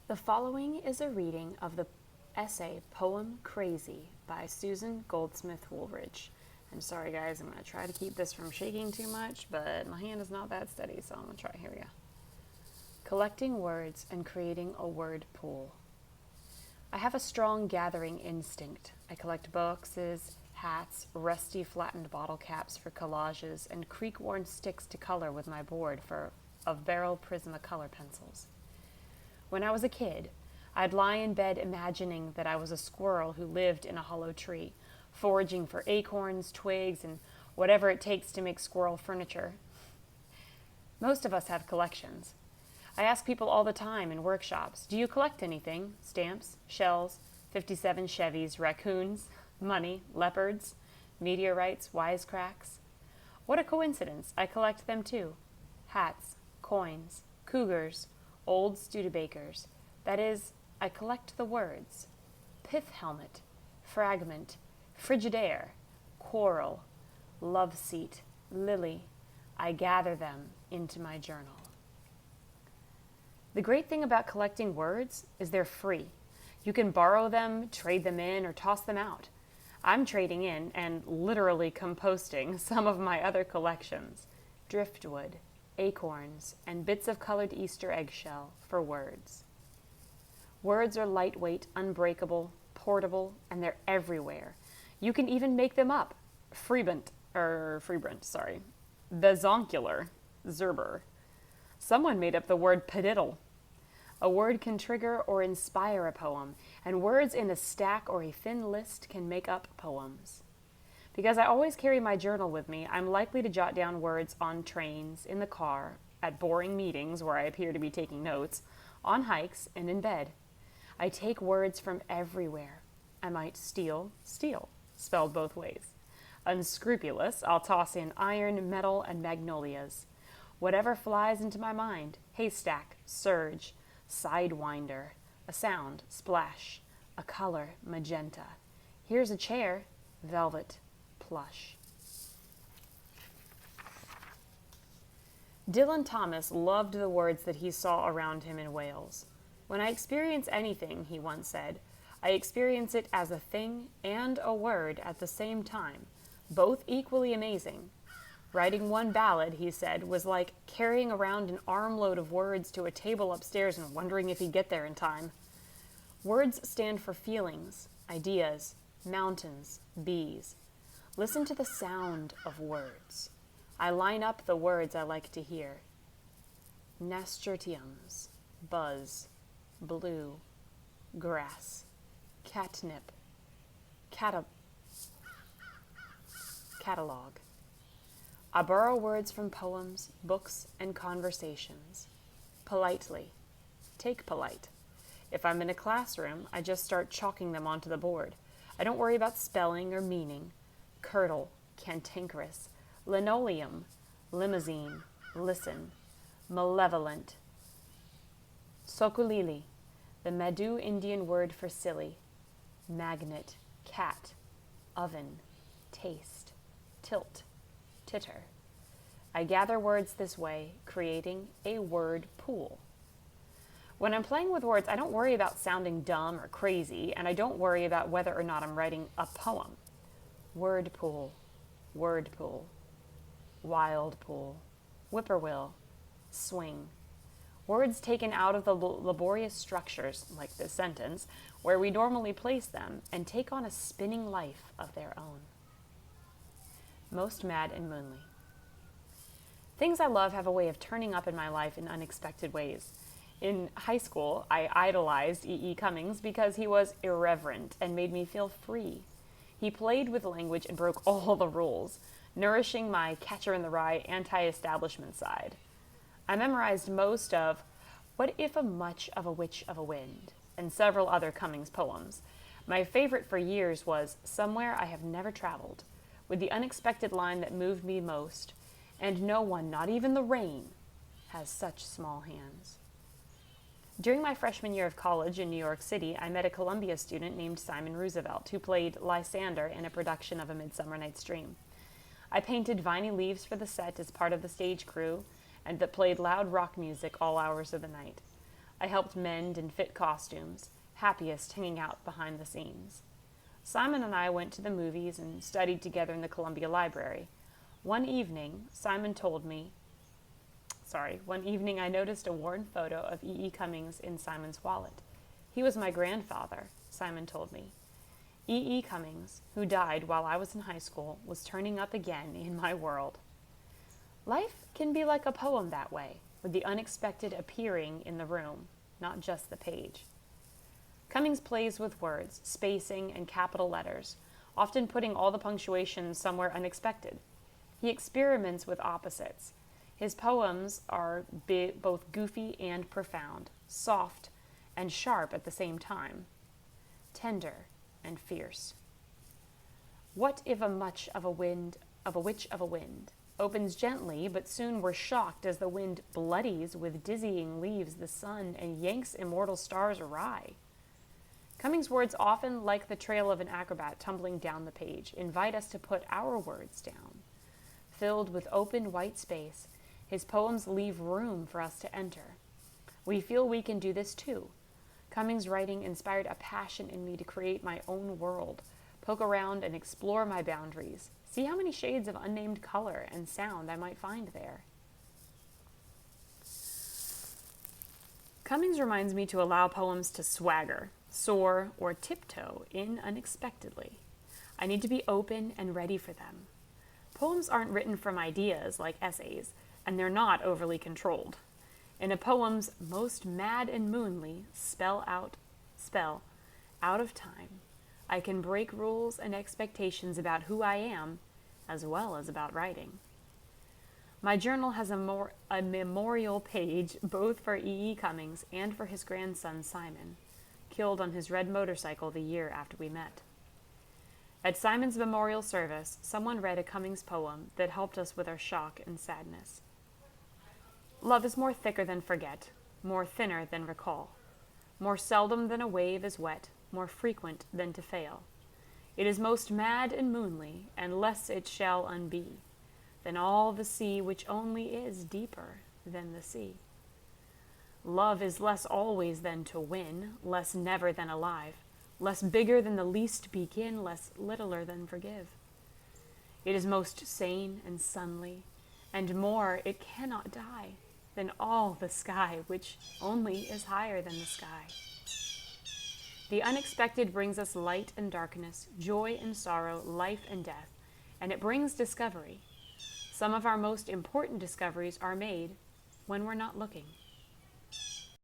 The following is a reading of the essay Poem Crazy by Susan Goldsmith Woolridge. I'm sorry guys, I'm going to try to keep this from shaking too much, but my hand is not that steady, so I'm going to try. Here we go. Collecting words and creating a word pool. I have a strong gathering instinct. I collect boxes, hats, rusty flattened bottle caps for collages, and creak-worn sticks to color with my board of barrel Prismacolor pencils. When I was a kid, I'd lie in bed imagining that I was a squirrel who lived in a hollow tree, foraging for acorns, twigs, and whatever it takes to make squirrel furniture. Most of us have collections. I ask people all the time in workshops, do you collect anything? Stamps, shells, 57 Chevys, raccoons, money, leopards, meteorites, wisecracks. What a coincidence, I collect them too. Hats, coins, cougars, old Studebakers. That is, I collect the words. Pith helmet, fragment, Frigidaire, quarrel, love seat, lily. I gather them into my journal. The great thing about collecting words is they're free. You can borrow them, trade them in, or toss them out. I'm trading in and literally composting some of my other collections. Driftwood, acorns, and bits of colored Easter eggshell for words. Words are lightweight, unbreakable, portable, and they're everywhere. You can even make them up. Freebrant, Bezoncular, Zerber. Someone made up the word padiddle. A word can trigger or inspire a poem, and words in a stack or a thin list can make up poems. Because I always carry my journal with me, I'm likely to jot down words on trains, in the car, at boring meetings where I appear to be taking notes, on hikes, and in bed. I take words from everywhere. I might steal, spelled both ways. Unscrupulous, I'll toss in iron, metal, and magnolias. Whatever flies into my mind, haystack, surge, sidewinder, a sound, splash, a color, magenta. Here's a chair, velvet, plush. Dylan Thomas loved the words that he saw around him in Wales. When I experience anything, he once said, I experience it as a thing and a word at the same time, both equally amazing. Writing one ballad, he said, was like carrying around an armload of words to a table upstairs and wondering if he'd get there in time. Words stand for feelings, ideas, mountains, bees. Listen to the sound of words. I line up the words I like to hear. Nasturtiums, buzz, blue, grass, catnip, catalog. I borrow words from poems, books, and conversations. Politely. Take polite. If I'm in a classroom, I just start chalking them onto the board. I don't worry about spelling or meaning. Curdle, cantankerous, linoleum, limousine, listen, malevolent. Sokulili, the Madu Indian word for silly. Magnet, cat, oven, taste, tilt, titter. I gather words this way, creating a word pool. When I'm playing with words, I don't worry about sounding dumb or crazy, and I don't worry about whether or not I'm writing a poem. Word pool, wild pool, whippoorwill, swing. Words taken out of the laborious structures, like this sentence, where we normally place them, and take on a spinning life of their own. Most Mad and Moonly. Things I love have a way of turning up in my life in unexpected ways. In high school, I idolized E. E. Cummings because he was irreverent and made me feel free. He played with language and broke all the rules, nourishing my Catcher-in-the-Rye anti-establishment side. I memorized most of What If a Much of a Witch of a Wind and several other Cummings poems. My favorite for years was Somewhere I Have Never Traveled, with the unexpected line that moved me most, and no one, not even the rain, has such small hands. During my freshman year of college in New York City, I met a Columbia student named Simon Roosevelt, who played Lysander in a production of A Midsummer Night's Dream. I painted viney leaves for the set as part of the stage crew, and that played loud rock music all hours of the night. I helped mend and fit costumes, happiest hanging out behind the scenes. Simon and I went to the movies and studied together in the Columbia Library. One evening I noticed a worn photo of E. E. Cummings in Simon's wallet. He was my grandfather, Simon told me. E. E. Cummings, who died while I was in high school, was turning up again in my world. Life can be like a poem that way, with the unexpected appearing in the room, not just the page. Cummings plays with words, spacing, and capital letters, often putting all the punctuation somewhere unexpected. He experiments with opposites. His poems are both goofy and profound, soft and sharp at the same time, tender and fierce. What if a much of a witch of a wind opens gently, but soon we're shocked as the wind bloodies with dizzying leaves the sun and yanks immortal stars awry. Cummings' words, often like the trail of an acrobat tumbling down the page, invite us to put our words down. Filled with open white space, his poems leave room for us to enter. We feel we can do this too. Cummings' writing inspired a passion in me to create my own world, poke around and explore my boundaries, see how many shades of unnamed color and sound I might find there. Cummings reminds me to allow poems to swagger, soar, or tiptoe in unexpectedly. I need to be open and ready for them. Poems aren't written from ideas like essays, and they're not overly controlled. In a poem's most mad and moonly spell out of time, I can break rules and expectations about who I am, as well as about writing. My journal has a memorial page both for E. E. Cummings and for his grandson Simon, killed on his red motorcycle the year after we met. At Simon's memorial service, someone read a Cummings poem that helped us with our shock and sadness. Love is more thicker than forget, more thinner than recall, more seldom than a wave is wet, more frequent than to fail. It is most mad and moonly, and less it shall unbe, than all the sea which only is deeper than the sea. Love is less always than to win, less never than alive, less bigger than the least begin, less littler than forgive. It is most sane and sunly, and more it cannot die than all the sky, which only is higher than the sky. The unexpected brings us light and darkness, joy and sorrow, life and death, and it brings discovery. Some of our most important discoveries are made when we're not looking.